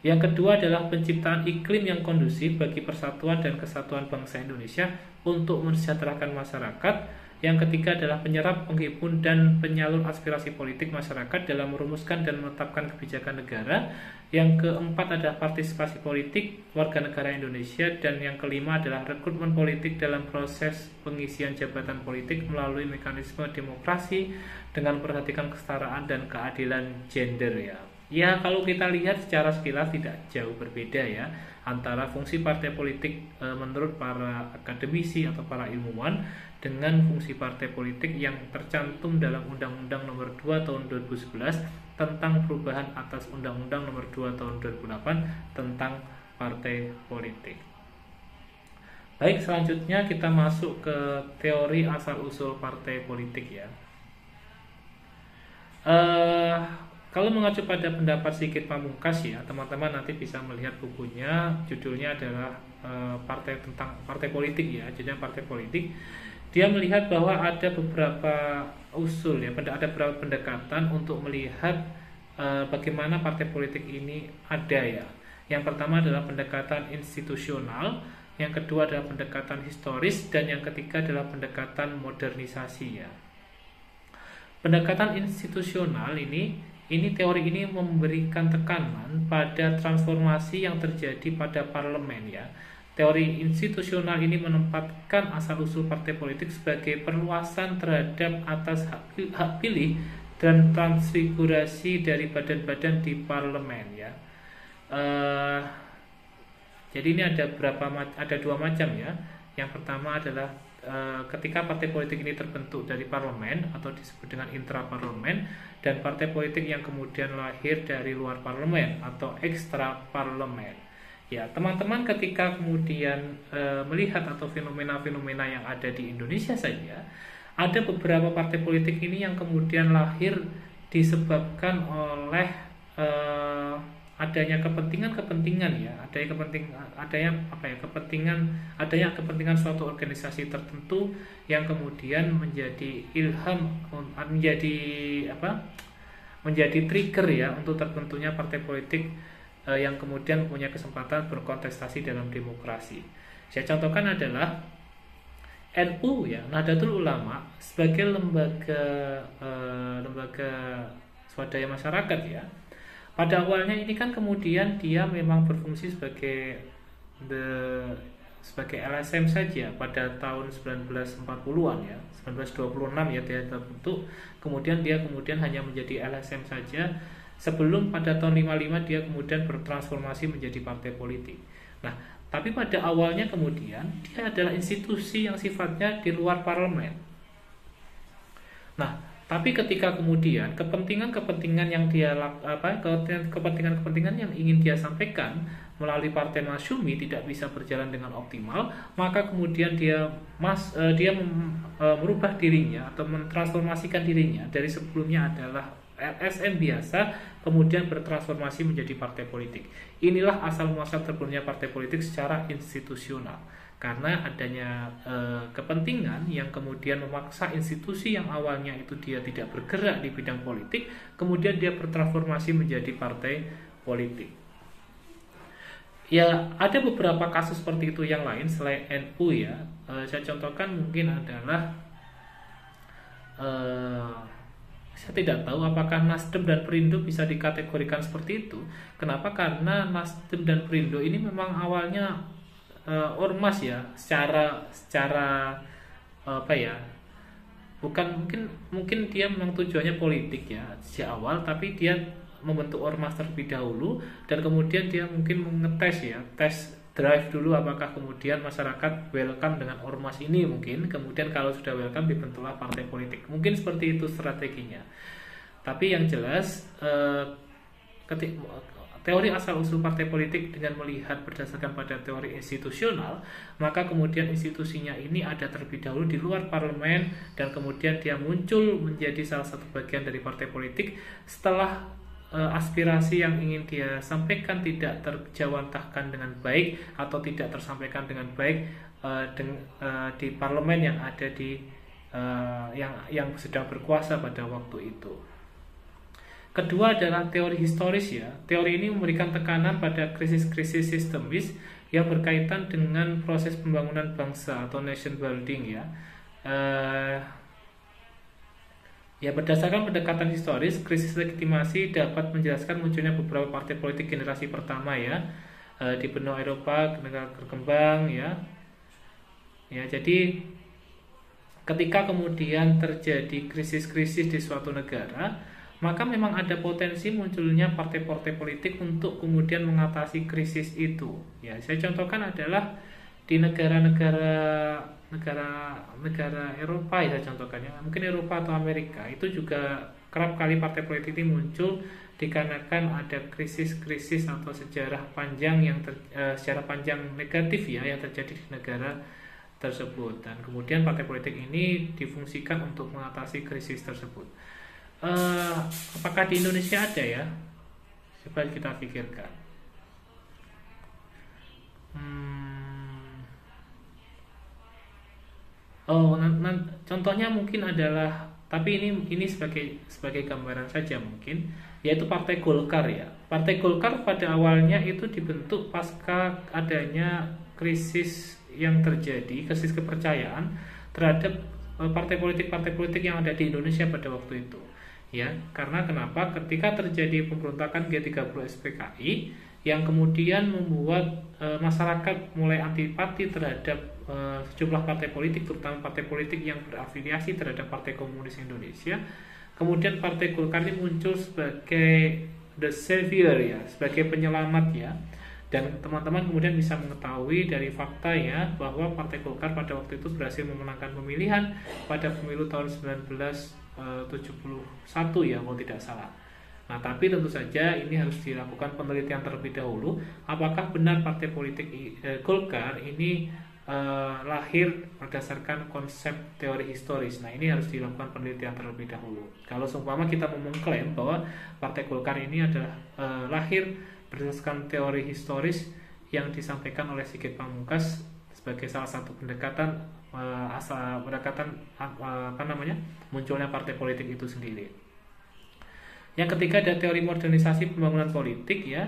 Yang kedua adalah penciptaan iklim yang kondusif bagi persatuan dan kesatuan bangsa Indonesia untuk mensejahterakan masyarakat. Yang ketiga adalah penyerap, penghimpun, dan penyalur aspirasi politik masyarakat dalam merumuskan dan menetapkan kebijakan negara. Yang keempat adalah partisipasi politik warga negara Indonesia. Dan yang kelima adalah rekrutmen politik dalam proses pengisian jabatan politik melalui mekanisme demokrasi dengan memperhatikan kesetaraan dan keadilan gender ya. Ya, kalau kita lihat secara sekilas tidak jauh berbeda ya antara fungsi partai politik menurut para akademisi atau para ilmuwan dengan fungsi partai politik yang tercantum dalam Undang-Undang Nomor 2 Tahun 2011 tentang perubahan atas Undang-Undang Nomor 2 Tahun 2008 tentang partai politik. Baik, selanjutnya kita masuk ke teori asal-usul partai politik ya. Kalau mengacu pada pendapat Sigit Pamungkas ya, teman-teman nanti bisa melihat bukunya, judulnya adalah partai politik ya, judulnya partai politik. Dia melihat bahwa ada beberapa usul ya, ada beberapa pendekatan untuk melihat bagaimana partai politik ini ada ya. Yang pertama adalah pendekatan institusional, yang kedua adalah pendekatan historis, dan yang ketiga adalah pendekatan modernisasi ya. Pendekatan institusional ini teori ini memberikan tekanan pada transformasi yang terjadi pada parlemen ya. Teori institusional ini menempatkan asal-usul partai politik sebagai perluasan terhadap atas hak pilih dan transfigurasi dari badan-badan di parlemen ya. Jadi ini ada dua macam ya. Yang pertama adalah ketika partai politik ini terbentuk dari parlemen atau disebut dengan intraparlemen, dan partai politik yang kemudian lahir dari luar parlemen atau ekstra parlemen. Ya, teman-teman ketika kemudian melihat atau fenomena-fenomena yang ada di Indonesia saja, ada beberapa partai politik ini yang kemudian lahir disebabkan oleh adanya kepentingan-kepentingan ya, adanya kepentingan suatu organisasi tertentu yang kemudian menjadi ilham, menjadi trigger ya untuk terbentuknya partai politik yang kemudian punya kesempatan berkontestasi dalam demokrasi. Saya contohkan adalah NU ya, Nahdlatul Ulama sebagai lembaga swadaya masyarakat ya. Pada awalnya ini kan kemudian dia memang berfungsi sebagai LSM saja pada tahun 1940-an ya, 1926 ya dia terbentuk. Kemudian dia hanya menjadi LSM saja sebelum pada tahun 55 dia kemudian bertransformasi menjadi partai politik. Nah, tapi pada awalnya kemudian dia adalah institusi yang sifatnya di luar parlemen. Nah, tapi ketika kemudian kepentingan-kepentingan yang kepentingan-kepentingan yang ingin dia sampaikan melalui Partai Masyumi tidak bisa berjalan dengan optimal, maka kemudian dia merubah dirinya atau mentransformasikan dirinya dari sebelumnya adalah LSM biasa, kemudian bertransformasi menjadi partai politik. Inilah asal muasal terbentuknya partai politik secara institusional, karena adanya kepentingan yang kemudian memaksa institusi yang awalnya itu dia tidak bergerak di bidang politik, kemudian dia bertransformasi menjadi partai politik. Ya, ada beberapa kasus seperti itu yang lain selain NU ya. Saya contohkan mungkin adalah saya tidak tahu apakah Nasdem dan Perindo bisa dikategorikan seperti itu. Kenapa? Karena Nasdem dan Perindo ini memang awalnya ormas ya, secara bukan mungkin dia memang tujuannya politik ya sejak awal, tapi dia membentuk ormas terlebih dahulu dan kemudian dia mungkin mengetes ya, tes drive dulu apakah kemudian masyarakat welcome dengan ormas ini, mungkin kemudian kalau sudah welcome dibentuklah partai politik, mungkin seperti itu strateginya. Tapi yang jelas teori asal-usul partai politik dengan melihat berdasarkan pada teori institusional, maka kemudian institusinya ini ada terlebih dahulu di luar parlemen dan kemudian dia muncul menjadi salah satu bagian dari partai politik setelah aspirasi yang ingin dia sampaikan tidak terjawantahkan dengan baik atau tidak tersampaikan dengan baik di parlemen yang ada di yang sedang berkuasa pada waktu itu. Kedua adalah teori historis ya. Teori ini memberikan tekanan pada krisis-krisis sistemis yang berkaitan dengan proses pembangunan bangsa atau nation building ya. Ya, berdasarkan pendekatan historis, krisis legitimasi dapat menjelaskan munculnya beberapa partai politik generasi pertama ya di benua Eropa, negara berkembang ya. Ya, jadi ketika kemudian terjadi krisis-krisis di suatu negara, maka memang ada potensi munculnya partai-partai politik untuk kemudian mengatasi krisis itu. Ya, saya contohkan adalah di negara Eropa ya, contohnya mungkin Eropa atau Amerika, itu juga kerap kali partai politik ini muncul dikarenakan ada krisis-krisis atau sejarah panjang negatif ya yang terjadi di negara tersebut, dan kemudian partai politik ini difungsikan untuk mengatasi krisis tersebut. Apakah di Indonesia ada ya? Coba kita pikirkan. Contohnya mungkin adalah, tapi ini sebagai gambaran saja mungkin, yaitu Partai Golkar ya. Partai Golkar pada awalnya itu dibentuk pasca adanya krisis yang terjadi, krisis kepercayaan terhadap partai politik yang ada di Indonesia pada waktu itu. Ya, karena kenapa? Ketika terjadi pemberontakan G30 SPKI yang kemudian membuat masyarakat mulai antipati terhadap sejumlah partai politik, terutama partai politik yang berafiliasi terhadap Partai Komunis Indonesia. Kemudian Partai Golkar ini muncul sebagai the savior ya, sebagai penyelamat ya. Dan teman-teman kemudian bisa mengetahui dari fakta ya bahwa Partai Golkar pada waktu itu berhasil memenangkan pemilihan pada pemilu tahun 1971 ya kalau tidak salah. Nah, tapi tentu saja ini harus dilakukan penelitian terlebih dahulu. Apakah benar partai politik Golkar ini lahir berdasarkan konsep teori historis? Nah, ini harus dilakukan penelitian terlebih dahulu. Kalau seumpama kita mau mengklaim bahwa partai Golkar ini adalah lahir berdasarkan teori historis yang disampaikan oleh Sigit Pamungkas sebagai salah satu pendekatan munculnya partai politik itu sendiri. Yang ketiga ada teori modernisasi pembangunan politik ya.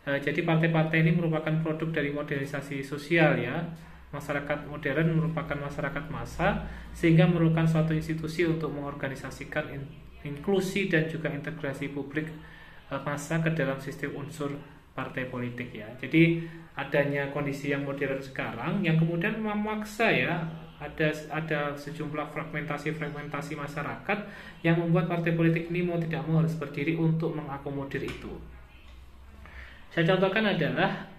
Jadi partai-partai ini merupakan produk dari modernisasi sosial ya. Masyarakat modern merupakan masyarakat massa sehingga memerlukan suatu institusi untuk mengorganisasikan inklusi dan juga integrasi publik massa ke dalam sistem unsur partai politik ya. Jadi adanya kondisi yang modern sekarang yang kemudian memaksa ya ada sejumlah fragmentasi masyarakat yang membuat partai politik ini mau tidak mau harus berdiri untuk mengakomodir itu. Saya contohkan adalah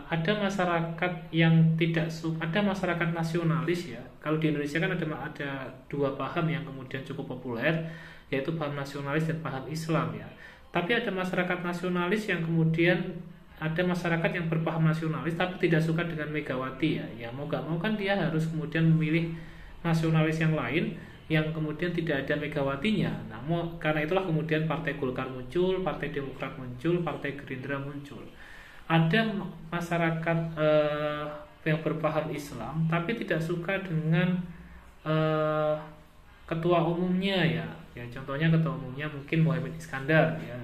ada masyarakat yang ada masyarakat nasionalis ya. Kalau di Indonesia kan ada dua paham yang kemudian cukup populer, yaitu paham nasionalis dan paham Islam ya. Tapi ada masyarakat nasionalis yang kemudian ada masyarakat yang berpaham nasionalis tapi tidak suka dengan Megawati ya. Ya mau gak mau kan dia harus kemudian memilih nasionalis yang lain yang kemudian tidak ada Megawatinya. Nah, karena itulah kemudian Partai Golkar muncul, Partai Demokrat muncul, Partai Gerindra muncul. Ada masyarakat yang berpaham Islam tapi tidak suka dengan ketua umumnya ya. Ya contohnya ketua umumnya mungkin Muhammad Iskandar ya,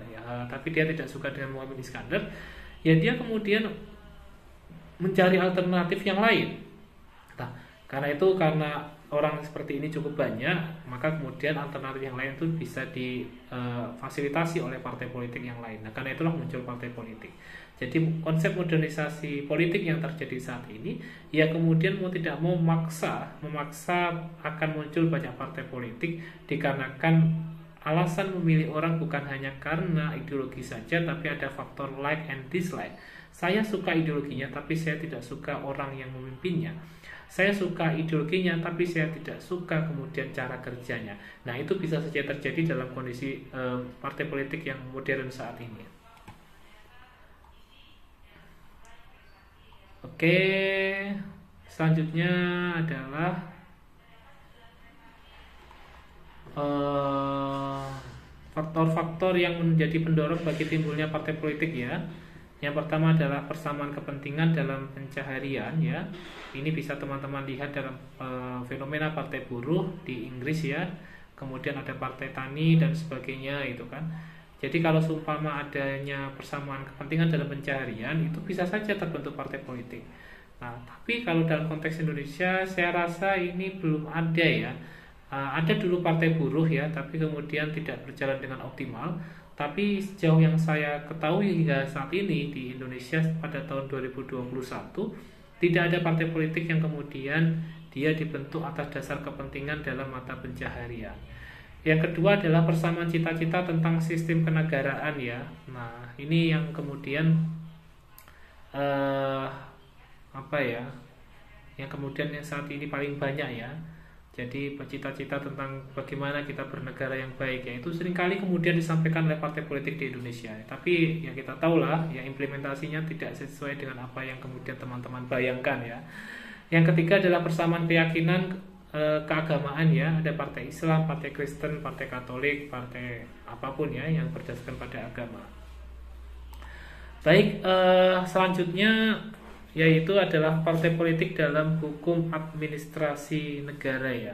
tapi dia tidak suka dengan Muhammad Iskandar. Ya dia kemudian mencari alternatif yang lain. Nah, karena orang seperti ini cukup banyak, maka kemudian alternatif yang lain itu bisa difasilitasi oleh partai politik yang lain. Nah, karena itulah muncul partai politik. Jadi konsep modernisasi politik yang terjadi saat ini, ya kemudian mau tidak mau memaksa akan muncul banyak partai politik dikarenakan alasan memilih orang bukan hanya karena ideologi saja, tapi ada faktor like and dislike. Saya suka ideologinya, tapi saya tidak suka orang yang memimpinnya. Saya suka ideologinya, tapi saya tidak suka kemudian cara kerjanya. Nah, itu bisa saja terjadi dalam kondisi partai politik yang modern saat ini. Oke, selanjutnya adalah faktor-faktor yang menjadi pendorong bagi timbulnya partai politik ya. Yang pertama adalah persamaan kepentingan dalam pencaharian ya. Ini bisa teman-teman lihat dalam fenomena partai buruh di Inggris ya. Kemudian ada partai tani dan sebagainya itu kan. Jadi kalau seumpama adanya persamaan kepentingan dalam pencaharian itu bisa saja terbentuk partai politik. Nah, tapi kalau dalam konteks Indonesia saya rasa ini belum ada ya. Ada dulu partai buruh ya, tapi kemudian tidak berjalan dengan optimal. Tapi sejauh yang saya ketahui hingga saat ini di Indonesia pada tahun 2021 tidak ada partai politik yang kemudian dia dibentuk atas dasar kepentingan dalam mata pencaharian. Yang kedua adalah persamaan cita-cita tentang sistem kenegaraan ya. Nah, ini yang kemudian yang kemudian yang saat ini paling banyak ya. Jadi cita-cita tentang bagaimana kita bernegara yang baik ya itu seringkali kemudian disampaikan oleh partai politik di Indonesia. Tapi ya kita tahulah ya implementasinya tidak sesuai dengan apa yang kemudian teman-teman bayangkan ya. Yang ketiga adalah persamaan keyakinan keagamaan ya. Ada partai Islam, partai Kristen, partai Katolik, partai apapun ya yang berdasarkan pada agama. Baik, selanjutnya yaitu adalah partai politik dalam hukum administrasi negara ya.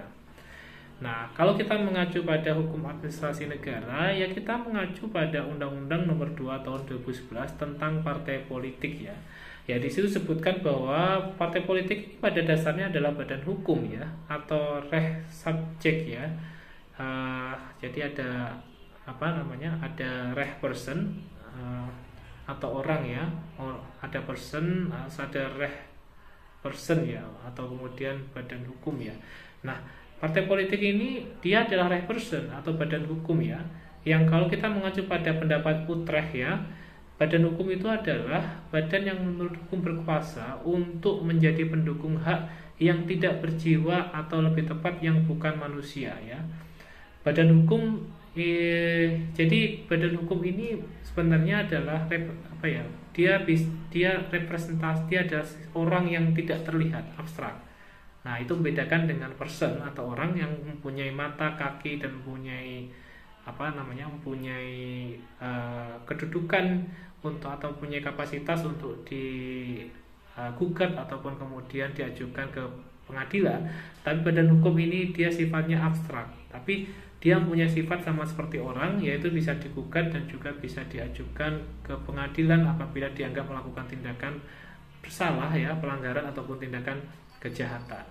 Nah, kalau kita mengacu pada hukum administrasi negara, ya kita mengacu pada Undang-Undang Nomor 2 Tahun 2011 tentang partai politik ya. Ya di situ sebutkan bahwa partai politik pada dasarnya adalah badan hukum ya atau reh subjek ya. Jadi ada ada reh person atau orang ya, ada person, ada reh person ya, atau kemudian badan hukum ya. Nah, partai politik ini dia adalah reh person atau badan hukum ya, yang kalau kita mengacu pada pendapat Utrecht ya, badan hukum itu adalah badan yang menurut hukum berkuasa untuk menjadi pendukung hak yang tidak berjiwa atau lebih tepat yang bukan manusia ya. Badan hukum jadi badan hukum ini sebenarnya adalah apa ya? Dia representasi, dia adalah orang yang tidak terlihat, abstrak. Nah, itu membedakan dengan person atau orang yang mempunyai mata, kaki dan mempunyai mempunyai kedudukan untuk atau mempunyai kapasitas untuk digugat ataupun kemudian diajukan ke pengadilan. Tapi badan hukum ini dia sifatnya abstrak, tapi dia mempunyai sifat sama seperti orang, yaitu bisa digugat dan juga bisa diajukan ke pengadilan apabila dianggap melakukan tindakan bersalah ya, pelanggaran ataupun tindakan kejahatan.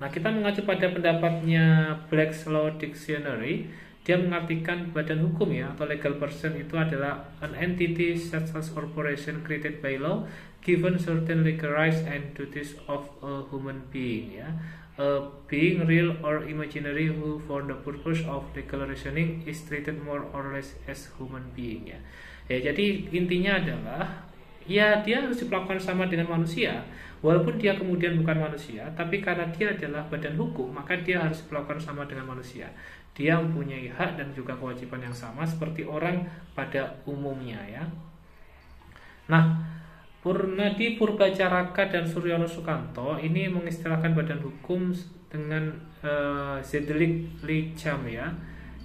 Nah, kita mengacu pada pendapatnya Black's Law Dictionary. Dia mengartikan badan hukum ya atau legal person itu adalah an entity such as corporation created by law given certain legal rights and duties of a human being ya. A being real or imaginary who for the purpose of legal reasoning is treated more or less as human being ya. Jadi intinya adalah ya dia harus diperlakukan sama dengan manusia walaupun dia kemudian bukan manusia, tapi karena dia adalah badan hukum maka dia harus diperlakukan sama dengan manusia. Dia mempunyai hak dan juga kewajiban yang sama seperti orang pada umumnya ya. Nah, Purnadi Purbacaraka dan Suryono Sukanto ini mengistilahkan badan hukum dengan Zedlik Licam ya,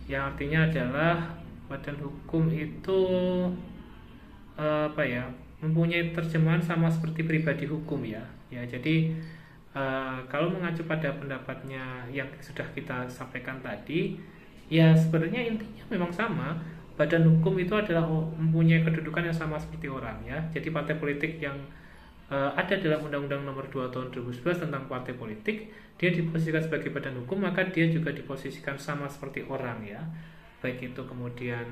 yang artinya adalah badan hukum itu mempunyai terjemahan sama seperti pribadi hukum ya. Jadi kalau mengacu pada pendapatnya yang sudah kita sampaikan tadi, ya sebenarnya intinya memang sama. Badan hukum itu adalah mempunyai kedudukan yang sama seperti orang ya. Jadi partai politik yang ada dalam Undang-Undang Nomor 2 Tahun 2011 tentang partai politik, dia diposisikan sebagai badan hukum, maka dia juga diposisikan sama seperti orang ya. Baik itu kemudian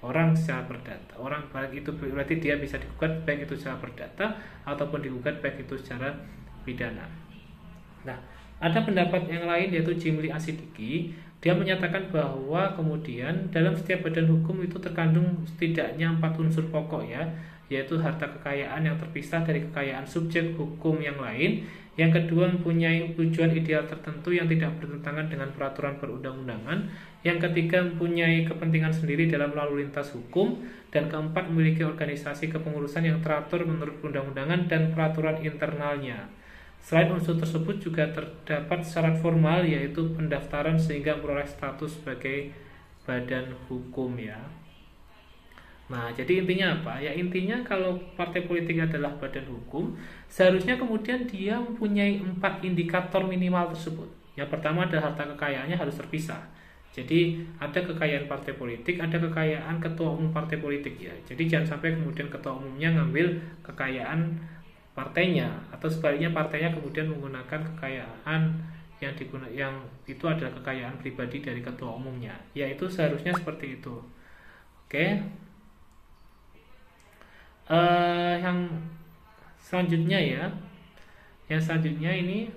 orang secara perdata, orang baik itu berarti dia bisa digugat baik itu secara perdata ataupun digugat baik itu secara pidana. Nah, ada pendapat yang lain yaitu Jimli Asidiki. Dia menyatakan bahwa kemudian dalam setiap badan hukum itu terkandung setidaknya 4 unsur pokok ya, yaitu harta kekayaan yang terpisah dari kekayaan subjek hukum yang lain. Yang kedua, mempunyai tujuan ideal tertentu yang tidak bertentangan dengan peraturan perundang-undangan. Yang ketiga, mempunyai kepentingan sendiri dalam lalu lintas hukum. Dan keempat, memiliki organisasi kepengurusan yang teratur menurut perundang-undangan dan peraturan internalnya. Selain unsur tersebut juga terdapat syarat formal yaitu pendaftaran sehingga memperoleh status sebagai badan hukum ya. Nah, jadi intinya apa? Ya intinya kalau partai politik adalah badan hukum, seharusnya kemudian dia mempunyai 4 indikator minimal tersebut. Yang pertama adalah harta kekayaannya harus terpisah. Jadi ada kekayaan partai politik, ada kekayaan ketua umum partai politik ya. Jadi jangan sampai kemudian ketua umumnya ngambil kekayaan partainya atau sebaliknya partainya kemudian menggunakan kekayaan yang itu adalah kekayaan pribadi dari ketua umumnya. Ya itu seharusnya seperti itu. Oke. Yang selanjutnya ya. Yang selanjutnya ini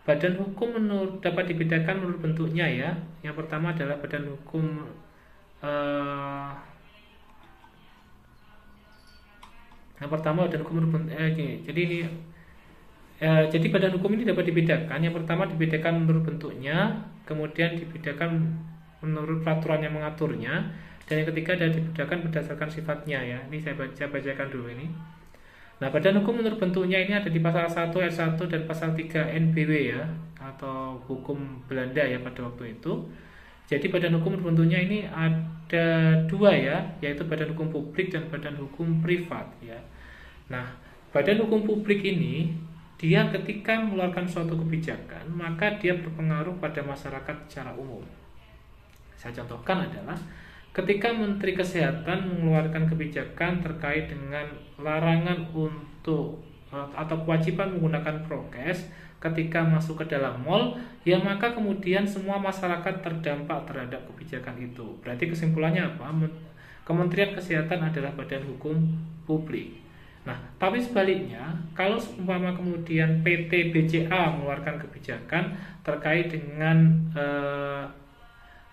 badan hukum dapat dibedakan menurut bentuknya ya. Yang pertama adalah badan hukum Yang pertama badan hukum jadi badan hukum ini dapat dibedakan. Yang pertama dibedakan menurut bentuknya, kemudian dibedakan menurut peraturan yang mengaturnya, dan yang ketiga adalah dibedakan berdasarkan sifatnya ya. Ini saya bacakan dulu ini. Nah, badan hukum menurut bentuknya ini ada di pasal 1 ayat 1 dan pasal 3 NBW ya, atau hukum Belanda ya pada waktu itu. Jadi badan hukum bentuknya ini ada 2 ya, yaitu badan hukum publik dan badan hukum privat ya. Nah, badan hukum publik ini dia ketika mengeluarkan suatu kebijakan maka dia berpengaruh pada masyarakat secara umum. Saya contohkan adalah ketika Menteri Kesehatan mengeluarkan kebijakan terkait dengan larangan untuk atau kewajiban menggunakan prokes ketika masuk ke dalam mal, ya maka kemudian semua masyarakat terdampak terhadap kebijakan itu. Berarti kesimpulannya apa? Kementerian Kesehatan adalah badan hukum publik. Nah, tapi sebaliknya, kalau umpama kemudian PT BCA mengeluarkan kebijakan terkait dengan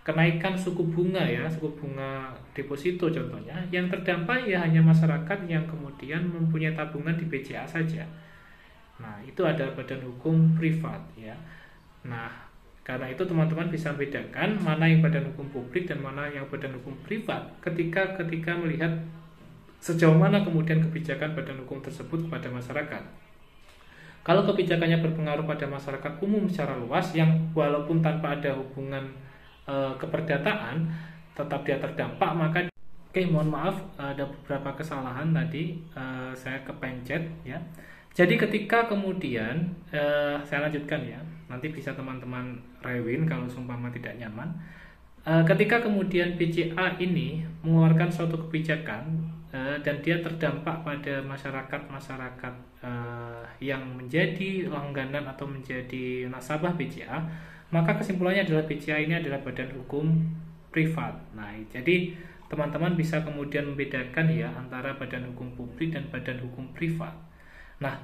kenaikan suku bunga ya, suku bunga deposito contohnya, yang terdampak ya hanya masyarakat yang kemudian mempunyai tabungan di BCA saja. Nah, itu ada badan hukum privat ya. Nah, karena itu teman-teman bisa bedakan mana yang badan hukum publik dan mana yang badan hukum privat ketika melihat sejauh mana kemudian kebijakan badan hukum tersebut kepada masyarakat. Kalau kebijakannya berpengaruh pada masyarakat umum secara luas yang walaupun tanpa ada hubungan keperdataan tetap dia terdampak, maka mohon maaf ada beberapa kesalahan tadi, saya kepencet ya. Jadi ketika kemudian saya lanjutkan ya, nanti bisa teman-teman rewin kalau seumpama tidak nyaman. Ketika kemudian BCA ini mengeluarkan suatu kebijakan dan dia terdampak pada masyarakat yang menjadi langganan atau menjadi nasabah BCA, maka kesimpulannya adalah BCA ini adalah badan hukum privat. Nah, jadi teman-teman bisa kemudian membedakan ya antara badan hukum publik dan badan hukum privat. Nah,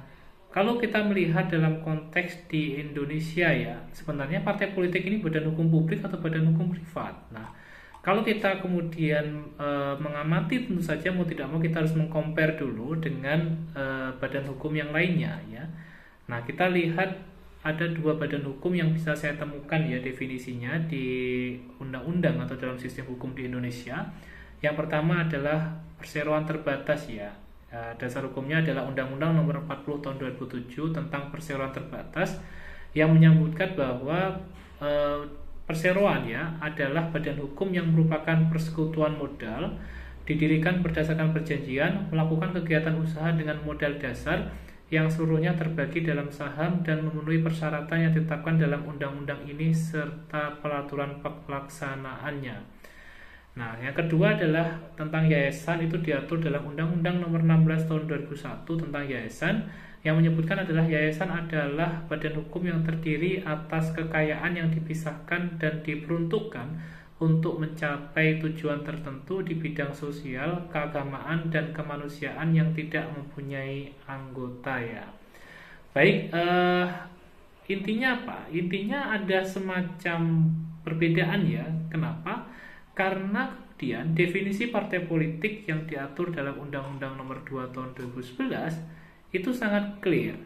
kalau kita melihat dalam konteks di Indonesia ya, sebenarnya partai politik ini badan hukum publik atau badan hukum privat. Nah, kalau kita kemudian mengamati, tentu saja mau tidak mau kita harus mengcompare dulu dengan badan hukum yang lainnya ya. Nah, kita lihat ada dua badan hukum yang bisa saya temukan ya definisinya di undang-undang atau dalam sistem hukum di Indonesia. Yang pertama adalah perseroan terbatas ya. Dasar hukumnya adalah Undang-Undang Nomor 40 Tahun 2007 tentang perseroan terbatas yang menyebutkan bahwa perseroan ya adalah badan hukum yang merupakan persekutuan modal, didirikan berdasarkan perjanjian, melakukan kegiatan usaha dengan modal dasar yang seluruhnya terbagi dalam saham dan memenuhi persyaratan yang ditetapkan dalam undang-undang ini serta peraturan pelaksanaannya. Nah, yang kedua adalah tentang yayasan, itu diatur dalam Undang-Undang Nomor 16 Tahun 2001 tentang yayasan yang menyebutkan adalah yayasan adalah badan hukum yang terdiri atas kekayaan yang dipisahkan dan diperuntukkan untuk mencapai tujuan tertentu di bidang sosial, keagamaan, dan kemanusiaan yang tidak mempunyai anggota ya. Baik, intinya apa? Intinya ada semacam perbedaan ya. Kenapa? Karena kemudian definisi partai politik yang diatur dalam Undang-Undang Nomor 2 Tahun 2011 itu sangat clear.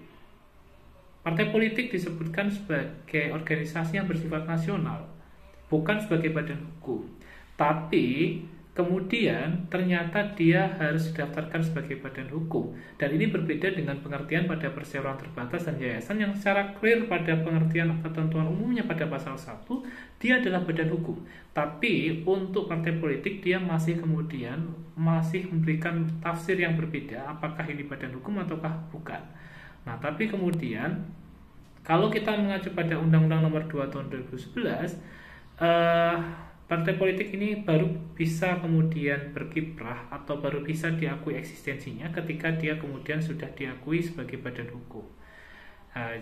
Partai politik disebutkan sebagai organisasi yang bersifat nasional, bukan sebagai badan hukum. Tapi kemudian ternyata dia harus didaftarkan sebagai badan hukum. Dan ini berbeda dengan pengertian pada perseroan terbatas dan yayasan yang secara clear pada pengertian ketentuan umumnya pada pasal 1, dia adalah badan hukum. Tapi untuk partai politik dia masih memberikan tafsir yang berbeda, apakah ini badan hukum ataukah bukan. Nah, tapi kemudian kalau kita mengacu pada Undang-Undang Nomor 2 Tahun 2011, partai politik ini baru bisa kemudian berkiprah atau baru bisa diakui eksistensinya ketika dia kemudian sudah diakui sebagai badan hukum.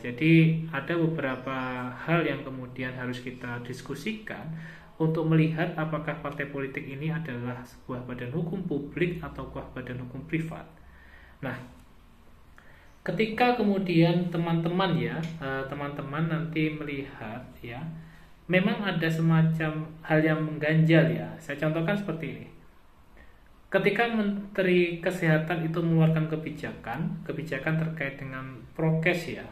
Jadi ada beberapa hal yang kemudian harus kita diskusikan untuk melihat apakah partai politik ini adalah sebuah badan hukum publik atau sebuah badan hukum privat. Nah, ketika kemudian teman-teman nanti melihat ya, memang ada semacam hal yang mengganjal ya. Saya contohkan seperti ini. Ketika Menteri Kesehatan itu mengeluarkan kebijakan terkait dengan prokes ya,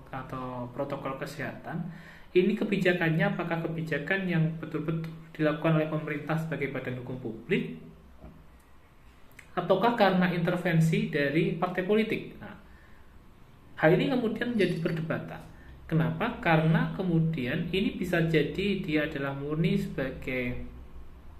atau protokol kesehatan, ini kebijakannya apakah kebijakan yang betul-betul dilakukan oleh pemerintah sebagai badan hukum publik ataukah karena intervensi dari partai politik? Nah, hal ini kemudian menjadi perdebatan. Kenapa? Karena kemudian ini bisa jadi dia adalah murni sebagai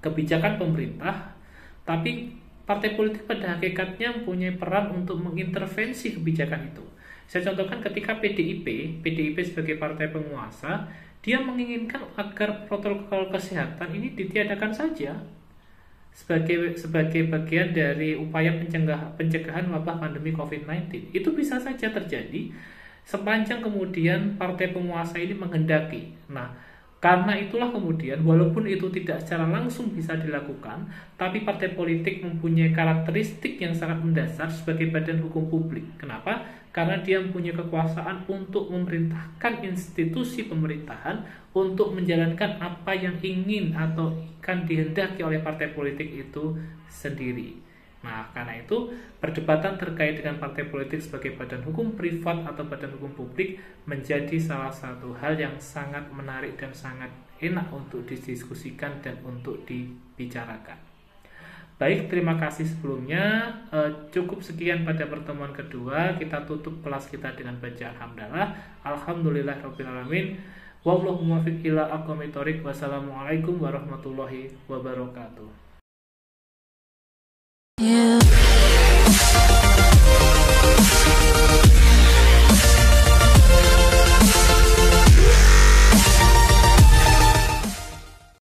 kebijakan pemerintah, tapi partai politik pada hakikatnya mempunyai peran untuk mengintervensi kebijakan itu. Saya contohkan ketika PDIP sebagai partai penguasa, dia menginginkan agar protokol kesehatan ini ditiadakan saja sebagai bagian dari upaya pencegahan wabah pandemi COVID-19. Itu bisa saja terjadi sepanjang kemudian partai penguasa ini menghendaki. Nah, Karena itulah kemudian walaupun itu tidak secara langsung bisa dilakukan, tapi partai politik mempunyai karakteristik yang sangat mendasar sebagai badan hukum publik. Kenapa? Karena dia mempunyai kekuasaan untuk memerintahkan institusi pemerintahan untuk menjalankan apa yang ingin atau akan dihendaki oleh partai politik itu sendiri. Nah, karena itu perdebatan terkait dengan partai politik sebagai badan hukum privat atau badan hukum publik menjadi salah satu hal yang sangat menarik dan sangat enak untuk didiskusikan dan untuk dibicarakan. Baik, terima kasih sebelumnya. Cukup sekian pada pertemuan kedua. Kita tutup kelas kita dengan bacaan hamdalah. Alhamdulillahirrabbilalamin. Wallahu muwaffiq ila aqwamit thoriq. Wassalamualaikum warahmatullahi wabarakatuh.